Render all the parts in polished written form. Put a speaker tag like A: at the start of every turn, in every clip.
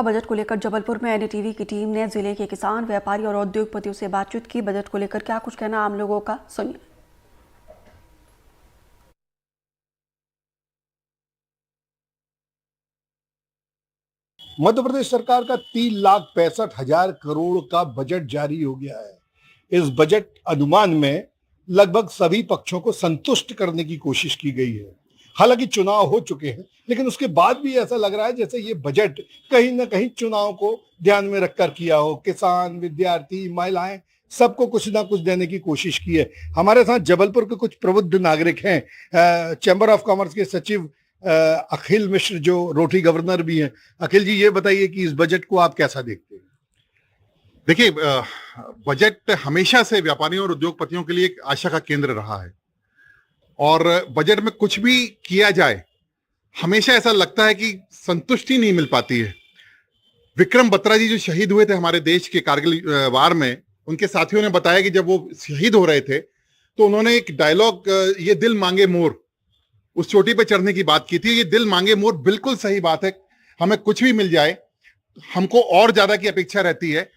A: Budget को लेकर जबलपुर में एनडीटीवी की टीम ने जिले के किसान, व्यापारी और उद्योगपतियों से बातचीत की। बजट को लेकर क्या कुछ कहना आम लोगों का, सुनिए।
B: मध्य प्रदेश सरकार का 3,65,000 करोड़ का बजट जारी हो गया है। इस बजट अनुमान में लगभग सभी पक्षों को संतुष्ट करने की कोशिश की गई है। हालांकि चुनाव हो चुके हैं, लेकिन उसके बाद भी ऐसा लग रहा है जैसे ये बजट कहीं ना कहीं चुनाव को ध्यान में रखकर किया हो। किसान, विद्यार्थी, महिलाएं, सबको कुछ ना कुछ देने की कोशिश की है। हमारे साथ जबलपुर के कुछ प्रबुद्ध नागरिक हैं। चैम्बर ऑफ कॉमर्स के सचिव अखिल मिश्र, जो रोटी गवर्नर भी हैं। अखिल जी, ये बताइए कि इस बजट को आप कैसा देखते हैं?
C: देखिए, बजट हमेशा से व्यापारियों और उद्योगपतियों के लिए एक आशा का केंद्र रहा है और बजट में कुछ भी किया जाए हमेशा ऐसा लगता है कि संतुष्टि नहीं मिल पाती है। विक्रम बत्रा जी जो शहीद हुए थे हमारे देश के कारगिल वार में, उनके साथियों ने बताया कि जब वो शहीद हो रहे थे तो उन्होंने एक डायलॉग, ये दिल मांगे मोर, उस चोटी पे चढ़ने की बात की थी। ये दिल मांगे मोर बिल्कुल सही बात है। हमें कुछ भी मिल जाए, हमको और ज्यादा की अपेक्षा रहती है।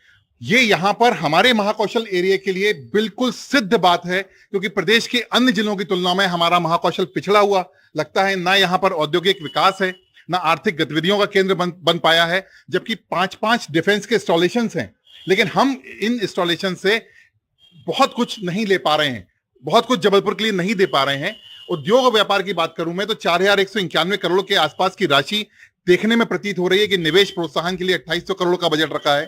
C: ये यहां पर हमारे महाकौशल एरिया के लिए बिल्कुल सिद्ध बात है, क्योंकि प्रदेश के अन्य जिलों की तुलना में हमारा महाकौशल पिछड़ा हुआ लगता है। ना यहां पर औद्योगिक विकास है, ना आर्थिक गतिविधियों का केंद्र बन पाया है, जबकि 5-5 डिफेंस के इंस्टॉलेशंस हैं, लेकिन हम इन इंस्टॉलेशन से बहुत कुछ नहीं ले पा रहे हैं, बहुत कुछ जबलपुर के लिए नहीं दे पा रहे हैं। उद्योग और व्यापार की बात करूं मैं तो 4,191 करोड़ के आसपास की राशि देखने में प्रतीत हो रही है कि निवेश प्रोत्साहन के लिए 2,800 करोड़ का बजट रखा है।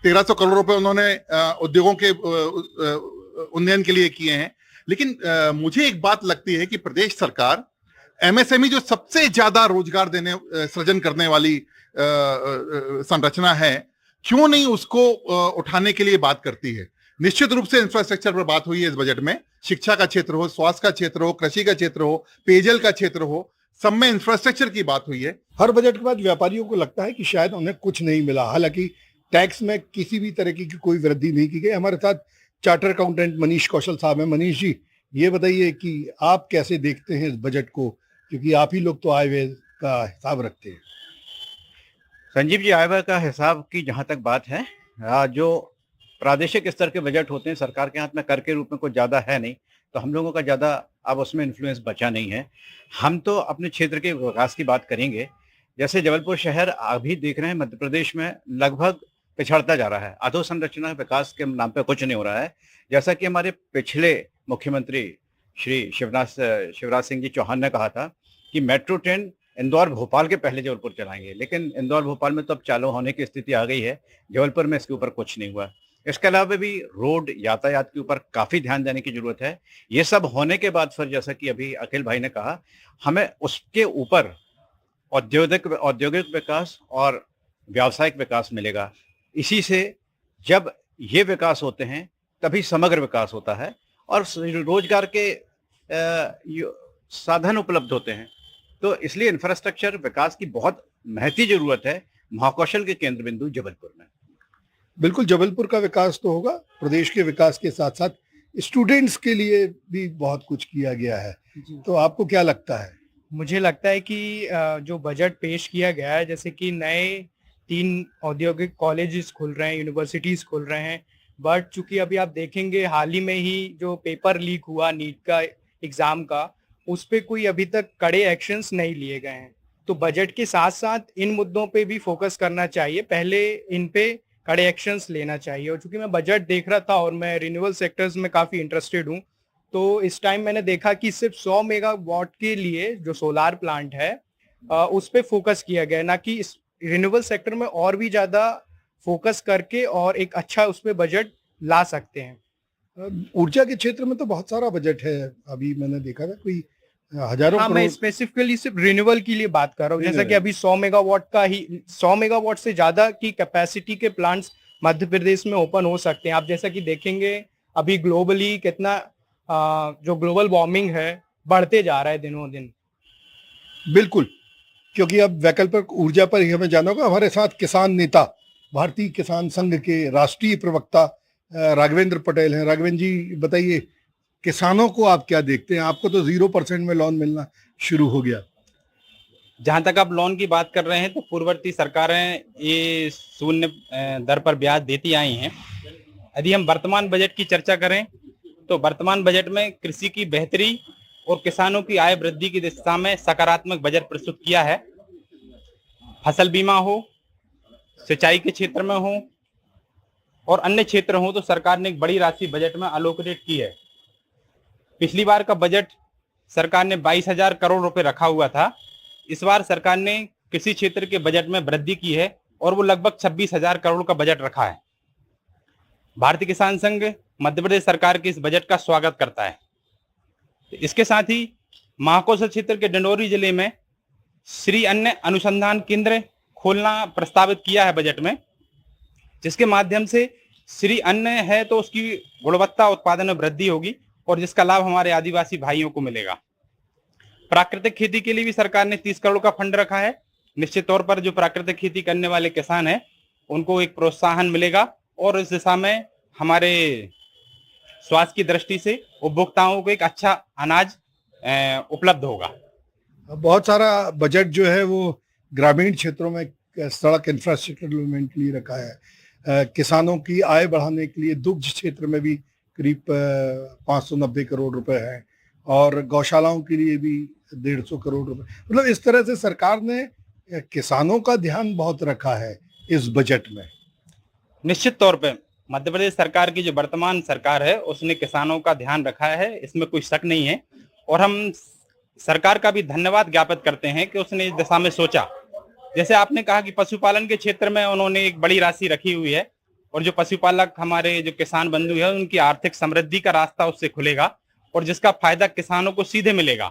C: 1,300 करोड़ रुपए उन्होंने उद्योगों के उन्नयन के लिए किए हैं। लेकिन मुझे एक बात लगती है कि प्रदेश सरकार एमएसएमई, जो सबसे ज्यादा रोजगार सृजन करने वाली संरचना है, क्यों नहीं उसको उठाने के लिए बात करती है। निश्चित रूप से इंफ्रास्ट्रक्चर पर बात हुई है इस बजट में। शिक्षा का क्षेत्र हो, स्वास्थ्य का क्षेत्र हो, कृषि का क्षेत्र हो, पेयजल का क्षेत्र हो, सब में इंफ्रास्ट्रक्चर की बात हुई है।
B: हर बजट के बाद व्यापारियों को लगता है कि शायद उन्हें कुछ नहीं मिला। हालांकि टैक्स में किसी भी तरह की कोई वृद्धि नहीं की गई। हमारे साथ चार्टर अकाउंटेंट मनीष कौशल साहब हैं। मनीष जी, ये बताइए कि आप कैसे देखते हैं इस बजट को, क्योंकि आप ही लोग तो आय व्यय का हिसाब रखते हैं।
D: संजीव जी, आय व्यय का हिसाब की जहां तक बात है, जो प्रादेशिक स्तर के बजट होते हैं, सरकार के हाथ में कर के रूप में कुछ ज्यादा है नहीं, तो हम लोगों का ज्यादा अब उसमें इन्फ्लुएंस बचा नहीं है। हम तो अपने क्षेत्र के विकास की बात करेंगे। जैसे जबलपुर शहर अभी देख रहे हैं मध्य प्रदेश में लगभग पिछड़ता जा रहा है। अधोसंरचना विकास के नाम पे कुछ नहीं हो रहा है। जैसा कि हमारे पिछले मुख्यमंत्री श्री शिवराज सिंह जी चौहान ने कहा था कि मेट्रो ट्रेन इंदौर भोपाल के पहले जबलपुर चलाएंगे, लेकिन इंदौर भोपाल में तो अब चालू होने की स्थिति आ गई है। जबलपुर में इसके ऊपर कुछ नहीं हुआ। इसके अलावा भी रोड यातायात के ऊपर काफी ध्यान देने की जरूरत है। ये सब होने के बाद फिर, जैसा कि अभी अखिल भाई ने कहा, हमें उसके ऊपर औद्योगिक विकास और व्यावसायिक विकास मिलेगा। इसी से जब ये विकास होते हैं तभी समग्र विकास होता है और रोजगार के साधन उपलब्ध होते हैं। तो इसलिए इंफ्रास्ट्रक्चर विकास की बहुत महती जरूरत है महाकौशल के केंद्र बिंदु जबलपुर में।
B: बिल्कुल, जबलपुर का विकास तो होगा। प्रदेश के विकास के साथ साथ स्टूडेंट्स के लिए भी बहुत कुछ किया गया है। तो आपको क्या लगता है?
E: मुझे लगता है कि जो बजट पेश किया गया है, जैसे कि नए 3 औद्योगिक कॉलेजेस खुल रहे हैं, यूनिवर्सिटीज खुल रहे हैं, बट चूंकि अभी आप देखेंगे हाल ही में ही जो पेपर लीक हुआ नीट का एग्जाम का, उस पर कोई अभी तक कड़े एक्शंस नहीं लिए गए हैं। तो बजट के साथ साथ इन मुद्दों पे भी फोकस करना चाहिए, पहले इन पे कड़े एक्शंस लेना चाहिए। और चूंकि मैं बजट देख रहा था और मैं रिन्यूएबल सेक्टर्स में काफ़ी इंटरेस्टेड हूँ, तो इस टाइम मैंने देखा कि सिर्फ 100 मेगावाट के लिए जो सोलार प्लांट है उस पर फोकस किया गया, ना कि इस रिन्यूएबल सेक्टर में और भी ज़्यादा फोकस करके और एक अच्छा उस पर बजट ला सकते हैं।
B: ऊर्जा के क्षेत्र में तो बहुत सारा बजट है। अभी मैंने देखा था कोई हजारों
E: हाँ, मैं स्पेसिफिकली सिर्फ रिन्यूएबल के लिए बात कर रहा हूँ। जैसा कि अभी 100 मेगावाट का ही 100 मेगावाट से ज्यादा की कैपेसिटी के प्लांट्स मध्य प्रदेश में ओपन हो सकते हैं। आप जैसा कि देखेंगे अभी ग्लोबली कितना जो ग्लोबल वार्मिंग है बढ़ते जा रहा है दिनों दिन।
B: बिल्कुल, क्योंकि अब वैकल्पिक ऊर्जा पर ही हमें जाना होगा। हमारे साथ किसान नेता, भारतीय किसान संघ के राष्ट्रीय प्रवक्ता राघवेंद्र पटेल हैं। राघवेंद्र जी, बताइए, किसानों को आप क्या देखते हैं? आपको तो 0% में लोन मिलना शुरू हो गया।
F: जहां तक आप लोन की बात कर रहे हैं तो पूर्ववर्ती सरकारें ये शून्य दर पर ब्याज देती आई हैं। यदि हम वर्तमान बजट की चर्चा करें तो वर्तमान बजट में कृषि की बेहतरी और किसानों की आय वृद्धि की दिशा में सकारात्मक बजट प्रस्तुत किया है। फसल बीमा हो, सिंचाई के क्षेत्र में हो और अन्य क्षेत्र हो तो सरकार ने एक बड़ी राशि बजट में अलोकेट की है। पिछली बार का बजट सरकार ने 22,000 करोड़ रुपए रखा हुआ था। इस बार सरकार ने कृषि क्षेत्र के बजट में वृद्धि की है और वो लगभग 26,000 करोड़ का बजट रखा है। भारतीय किसान संघ मध्य प्रदेश सरकार के इस बजट का स्वागत करता है। इसके साथ ही महाकौशल क्षेत्र के डिंडोरी जिले में श्री अन्न अनुसंधान केंद्र खोलना प्रस्तावित किया है बजट में, जिसके माध्यम से श्री अन्न है तो उसकी गुणवत्ता उत्पादन में वृद्धि होगी और जिसका लाभ हमारे आदिवासी भाइयों को मिलेगा। प्राकृतिक खेती के लिए भी सरकार ने 30 करोड़ का फंड रखा है। निश्चित तौर पर जो प्राकृतिक खेती करने वाले किसान हैं उनको एक प्रोत्साहन मिलेगा और इस दिशा में हमारे स्वास्थ्य की दृष्टि से उपभोक्ताओं को एक अच्छा अनाज उपलब्ध होगा।
B: बहुत सारा बजट जो है वो ग्रामीण क्षेत्रों में सड़क इंफ्रास्ट्रक्चर डेवलपमेंट के लिए रखा है। किसानों की आय बढ़ाने के लिए दुग्ध क्षेत्र में भी करीब 590 करोड़ रुपए हैं और गौशालाओं के लिए भी 150 करोड़ रुपए। मतलब इस तरह से सरकार ने किसानों का ध्यान बहुत रखा है इस बजट में।
F: निश्चित तौर पे मध्य प्रदेश सरकार की जो वर्तमान सरकार है उसने किसानों का ध्यान रखा है, इसमें कोई शक नहीं है और हम सरकार का भी धन्यवाद ज्ञापित करते हैं कि उसने इस दिशा में सोचा। जैसे आपने कहा कि पशुपालन के क्षेत्र में उन्होंने एक बड़ी राशि रखी हुई है और जो पशुपालक हमारे जो किसान बंधु है उनकी आर्थिक समृद्धि का रास्ता उससे खुलेगा और जिसका फायदा किसानों को सीधे मिलेगा।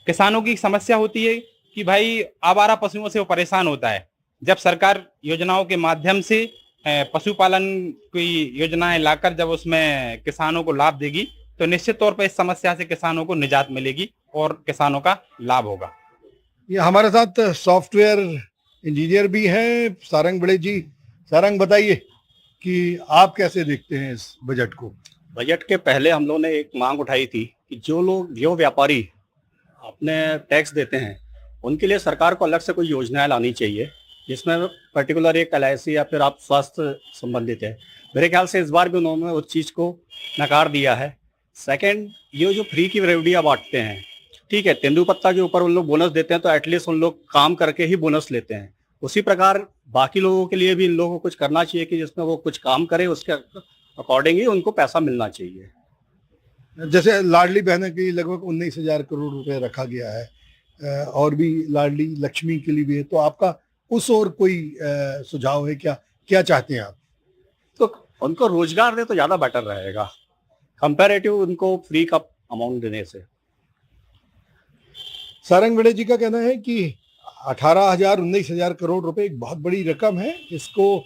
F: किसानों की समस्या होती है कि भाई आवारा पशुओं से वो परेशान होता है। जब सरकार योजनाओं के माध्यम से पशुपालन की योजनाएं लाकर जब उसमें किसानों को लाभ देगी तो निश्चित तौर पर इस समस्या से किसानों को निजात मिलेगी और किसानों का लाभ होगा।
B: ये हमारे साथ सॉफ्टवेयर इंजीनियर भी हैं सारंग बड़े जी। सारंग, बताइए कि आप कैसे देखते हैं इस बजट को?
G: बजट के पहले हम लोगों ने एक मांग उठाई थी कि जो व्यापारी अपने टैक्स देते हैं उनके लिए सरकार को अलग से कोई योजनाएं लानी चाहिए जिसमें पर्टिकुलर एक LIC या फिर आप स्वास्थ्य संबंधित है। मेरे ख्याल से इस बार भी उन्होंने उस चीज को नकार दिया है। सेकंड, ये जो फ्री की रेवड़ियां बांटते हैं, ठीक है, तेंदुपत्ता के ऊपर उन लोग बोनस देते हैं तो एटलीस्ट उन लोग काम करके ही बोनस लेते हैं। उसी प्रकार बाकी लोगों के लिए भी इन लोगों को कुछ करना चाहिए कि जिसमें वो कुछ काम करे, उसके अकॉर्डिंग ही उनको पैसा मिलना चाहिए।
B: जैसे लाडली बहनों के लिए लगभग 19,000 करोड़ रुपए रखा गया है और भी लाडली लक्ष्मी के लिए भी है, तो आपका उस और कोई सुझाव है क्या? क्या चाहते हैं आप?
G: तो उनको रोजगार दे तो ज्यादा बेटर रहेगा कंपैरेटिव उनको फ्री का अमाउंट देने से।
B: सारंग बड़े जी का कहना है कि 19,000 करोड़ रुपए एक बहुत बड़ी रकम है। इसको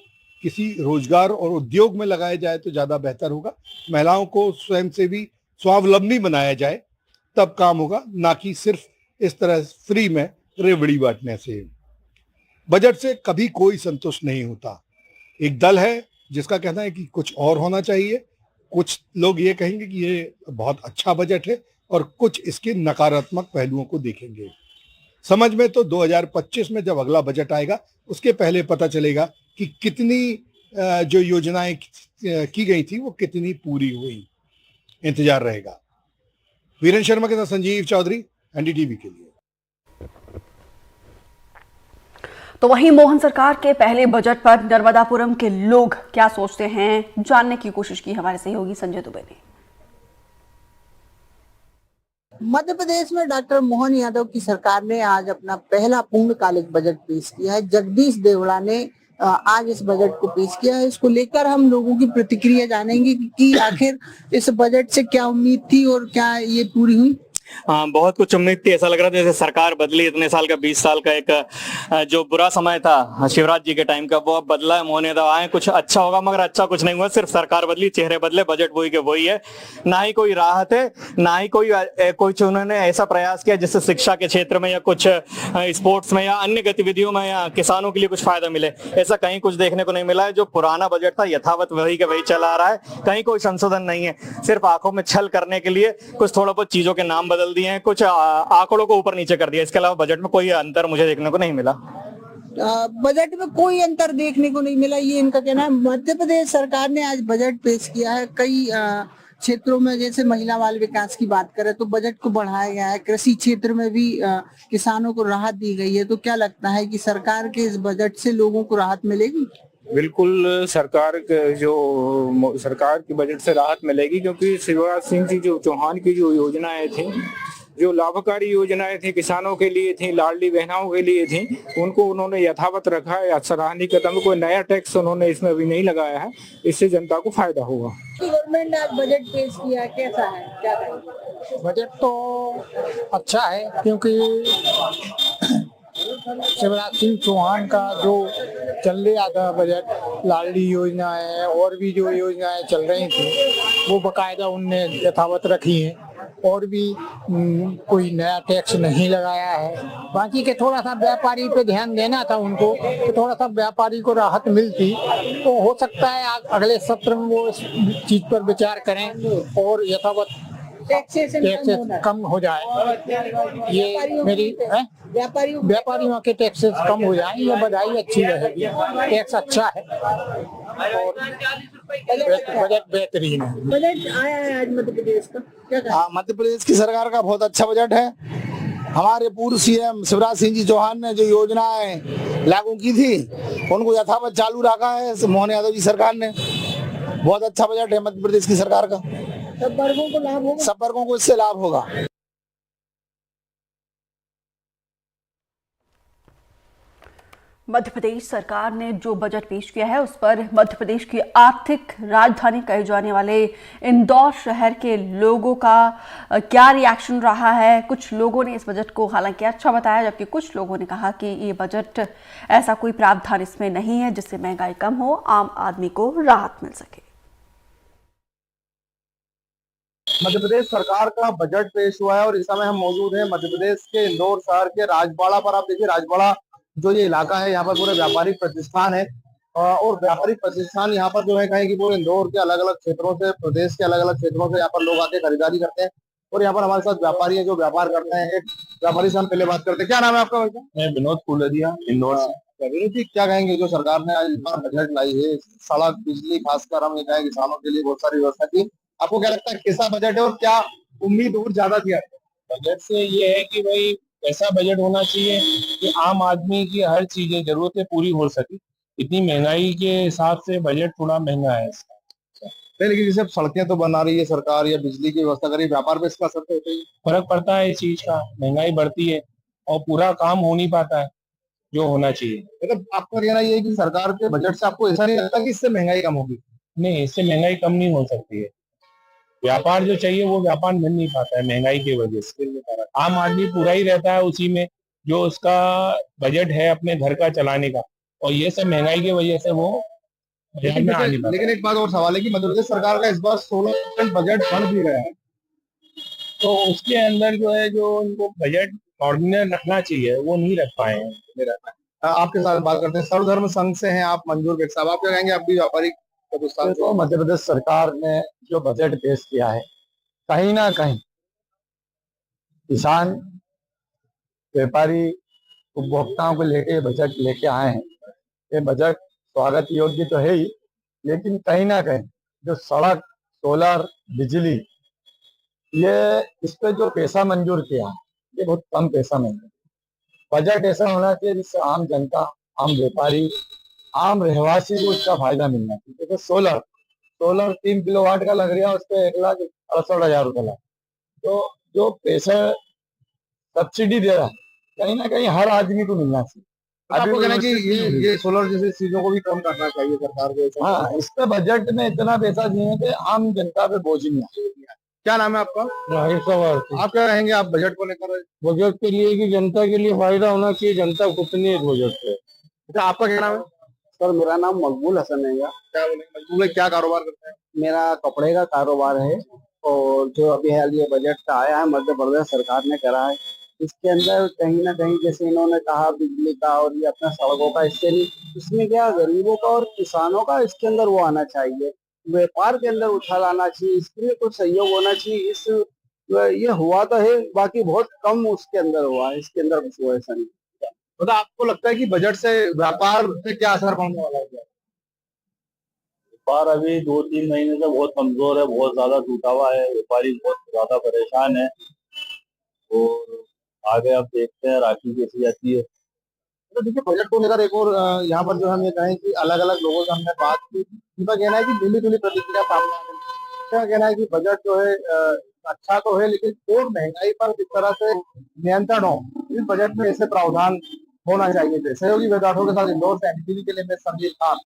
B: किसी रोजगार और उद्योग में लगाया जाए तो ज्यादा बेहतर होगा। महिलाओं को स्वयं से भी स्वावलंबी बनाया जाए तब काम होगा, ना कि सिर्फ इस तरह फ्री में रेवड़ी बांटने से। बजट से कभी कोई संतुष्ट नहीं होता। एक दल है जिसका कहना है कि कुछ और होना चाहिए, कुछ लोग ये कहेंगे कि ये बहुत अच्छा बजट है और कुछ इसके नकारात्मक पहलुओं को देखेंगे। समझ में तो 2025 में जब अगला बजट आएगा उसके पहले पता चलेगा कि कितनी जो योजनाएं की गई थी वो कितनी पूरी हुई। इंतजार रहेगा। वीरेंद्र शर्मा के साथ संजीव चौधरी, NDTV के लिए।
A: तो वहीं मोहन सरकार के पहले बजट पर नर्मदापुरम के लोग क्या सोचते हैं, जानने की कोशिश की हमारे सहयोगी संजय दुबे ने।
H: मध्य प्रदेश में डॉक्टर मोहन यादव की सरकार ने आज अपना पहला पूर्णकालिक बजट पेश किया है। जगदीश देवड़ा ने आज इस बजट को पेश किया है। इसको लेकर हम लोगों की प्रतिक्रिया जानेंगे कि आखिर इस बजट से क्या उम्मीद थी और क्या ये पूरी हुई।
I: बहुत कुछ उम्मीद थी। ऐसा लग रहा था जैसे सरकार बदली, इतने साल का 20 साल का एक जो बुरा समय था शिवराज जी के टाइम का वो अब बदला है। मोहन यादव आए, कुछ अच्छा होगा, मगर अच्छा कुछ नहीं हुआ। सिर्फ सरकार बदली, चेहरे बदले, बजट वही के वही है। ना ही कोई राहत है, ना ही कोई उन्होंने ऐसा प्रयास किया जिससे शिक्षा के क्षेत्र में या कुछ स्पोर्ट्स में या अन्य गतिविधियों में या किसानों के लिए कुछ फायदा मिले। ऐसा कहीं कुछ देखने को नहीं मिला है। जो पुराना बजट था यथावत वही के वही चला आ रहा है। कहीं कोई संशोधन नहीं है। सिर्फ आंखों में छल करने के लिए कुछ थोड़ा बहुत चीजों के नाम बदल दिए हैं, कुछ आंकड़ों को ऊपर नीचे कर दिया। इसके अलावा बजट में कोई अंतर मुझे देखने को नहीं मिला।
H: बजट में कोई अंतर देखने को नहीं मिला, ये इनका कहना है। मध्य प्रदेश सरकार ने आज बजट पेश किया है। कई क्षेत्रों में, जैसे महिला बाल विकास की बात करें तो बजट को बढ़ाया गया है। कृषि क्षेत्र में भी किसानों को राहत दी गई है। तो क्या लगता है कि सरकार के इस बजट से लोगों को राहत मिलेगी?
J: बिल्कुल सरकार की बजट से राहत मिलेगी, क्योंकि शिवराज सिंह जी चौहान की जो योजनाएं थी, जो लाभकारी योजनाएं थी, किसानों के लिए थी, लाडली बहनों के लिए थी, उनको उन्होंने यथावत रखा है। सराहनीय कदम। कोई नया टैक्स उन्होंने इसमें अभी नहीं लगाया है, इससे जनता को फायदा होगा।
H: गवर्नमेंट ने आज बजट पेश किया, कैसा है, क्या कहेंगे?
K: बजट तो अच्छा है, क्योंकि शिवराज सिंह चौहान का जो चल रहा था बजट, लाडली योजना है और भी जो योजनाएं चल रही थी वो बकायदा उनने यथावत रखी हैं, और भी कोई नया टैक्स नहीं लगाया है। बाकी के थोड़ा सा व्यापारी पे ध्यान देना था उनको, तो थोड़ा सा व्यापारी को राहत मिलती तो हो सकता है अगले सत्र में वो इस चीज पर विचार करें और यथावत टैक्स कम हो जाए। ये मेरी व्यापारियों के टैक्सेस कम हो जाए, ये बधाई अच्छी रहेगी। टैक्स अच्छा है और बजट बेहतरीन है।
H: बजट आया है आज मध्य प्रदेश का, क्या कहेंगे?
L: मध्य प्रदेश की सरकार का बहुत अच्छा बजट है। हमारे पूर्व सीएम शिवराज सिंह जी चौहान ने जो योजनाएं लागू की थी उनको यथावत चालू रखा है मोहन यादव जी सरकार ने। बहुत अच्छा बजट है मध्य प्रदेश की सरकार का।
H: सब वर्गों को लाभ होगा,
L: सब वर्गों को इससे लाभ होगा।
A: मध्य प्रदेश सरकार ने जो बजट पेश किया है उस पर मध्य प्रदेश की आर्थिक राजधानी कहे जाने वाले इंदौर शहर के लोगों का क्या रिएक्शन रहा है। कुछ लोगों ने इस बजट को हालांकि अच्छा बताया, जबकि कुछ लोगों ने कहा कि ये बजट ऐसा कोई प्रावधान इसमें नहीं है जिससे महंगाई कम हो, आम आदमी को राहत मिल सके।
M: मध्य प्रदेश सरकार का बजट पेश हुआ है और इस समय हम मौजूद हैं मध्य प्रदेश के इंदौर शहर के राजबाड़ा पर। आप देखिए राजबाड़ा जो ये इलाका है, यहाँ पर पूरे व्यापारिक प्रतिष्ठान है और व्यापारिक प्रतिष्ठान यहाँ पर जो है कहें कि पूरे इंदौर के अलग अलग क्षेत्रों से, प्रदेश के अलग अलग क्षेत्रों से यहाँ पर लोग आके खरीदारी करते हैं। और यहाँ पर हमारे साथ व्यापारी है जो व्यापार करते हैं। एक व्यापारी से हम पहले बात करते हैं। क्या नाम है आपका?
N: मैं विनोद फुलरिया, इंदौर से।
M: विनोद जी, क्या कहेंगे जो सरकार ने आज बजट लाई है, सड़क, बिजली, खासकर हम ये कहें किसानों के लिए बहुत सारी व्यवस्था की, आपको क्या लगता है कैसा बजट है और क्या उम्मीद और ज्यादा थी?
N: बजट से ये है कि भाई ऐसा बजट होना चाहिए कि आम आदमी की हर चीजें, जरूरतें पूरी हो सके। इतनी महंगाई के हिसाब से बजट थोड़ा महंगा है इसका।
M: लेकिन जैसे सड़कें तो बना रही है सरकार या बिजली की व्यवस्था करी, व्यापार पे इसका असर होता है।
N: फर्क पड़ता है इस चीज का, महंगाई बढ़ती है और पूरा काम हो नहीं पाता है जो होना चाहिए।
M: मतलब आपका कहना ये है कि सरकार के बजट से आपको ऐसा नहीं लगता कि इससे महंगाई कम होगी?
N: नहीं, इससे महंगाई कम नहीं हो सकती है। व्यापार जो चाहिए वो व्यापार मिल नहीं पाता है महंगाई की वजह से। आम आदमी पूरा ही रहता है उसी में जो उसका बजट है अपने घर का चलाने का, और ये सब महंगाई की वजह से वो बजट में आ नहीं पाता।
M: लेकिन एक बात और सवाल है कि मध्य प्रदेश सरकार का इस बार 16% बजट बढ़ भी गया है,
N: तो उसके अंदर जो है जो उनको बजट ऑर्डिनरी रखना चाहिए वो नहीं रख पाए हैं।
M: आपके साथ बात करते हैं, सर्वधर्म संघ से हैं आप, मंजूर बेग साहब, आप क्या कहेंगे? आप भी व्यापारिक प्रतिष्ठान।
K: तो मध्य प्रदेश सरकार ने जो बजट पेश किया है, कहीं ना कहीं किसान, व्यापारी, उपभोक्ताओं को लेके बजट लेके आए हैं। ये बजट स्वागत योग्य तो है ही, लेकिन कहीं ना कहीं जो सड़क, सोलर, बिजली, ये इस पे जो पैसा मंजूर किया है ये बहुत कम पैसा मंजूर। बजट ऐसा होना चाहिए जिससे आम जनता, आम व्यापारी, आम रहवासी को इसका फायदा मिलना चाहिए। जैसे सोलर 3 किलोवाट का लग रहा है, उस पर 1,68,000 रुपये लगा। तो जो पैसा सब्सिडी दे रहा है कहीं ना कहीं हर आदमी को मिलना चाहिए।
M: आपको कहना है कि ये सोलर जैसी चीजों को भी कम करना चाहिए सरकार को?
K: हाँ, इस पे बजट में इतना पैसा दिए कि आम जनता पे बोझ नहीं आए।
M: क्या नाम है आपका? आप क्या कहेंगे आप बजट को लेकर?
K: बजट के लिए कि जनता के लिए फायदा होना चाहिए, जनता कुछ नहीं है बजट से।
M: अच्छा, आपका क्या नाम है?
O: सर, मेरा नाम मकबूल हसन है।
M: क्या बोलेंगे? मकबूल, क्या कारोबार करते हैं?
O: मेरा कपड़े का कारोबार है और जो अभी हाल ये बजट का आया है मध्य प्रदेश सरकार ने करा है, इसके अंदर कहीं ना कहीं जैसे इन्होंने कहा बिजली का और ये अपना सड़कों का, इससे नहीं, इसमें क्या गरीबों का और किसानों का इसके अंदर वो आना चाहिए, व्यापार के अंदर उछाल आना चाहिए, इसके लिए कुछ सहयोग होना चाहिए। इस ये हुआ तो है, बाकी बहुत कम उसके अंदर हुआ है, इसके अंदर कुछ हुआ ऐसा नहीं।
M: मतलब आपको लगता है कि बजट से व्यापार पे क्या असर पड़ने वाला है?
P: व्यापार अभी 2-3 महीने से बहुत कमजोर है, बहुत ज्यादा टूटा हुआ है, व्यापारी बहुत ज्यादा परेशान है। और आगे आप देखते हैं राखी कैसी जाती है।
M: तो देखिए, बजट को लेकर एक और यहाँ पर जो हम ये कहें कि अलग अलग लोगों से हमने बात की, उनका कहना है कि मिली जुली प्रतिक्रिया सामने आ रही है। उनका कहना है कि बजट जो है अच्छा तो है, लेकिन और महंगाई पर किस तरह से नियंत्रण हो, इस बजट में ऐसे प्रावधान होना चाहिए थे। सहयोगी विद्यार्थियों के साथ इंदौर से एनटीवी के लिए मैं संदीप खान।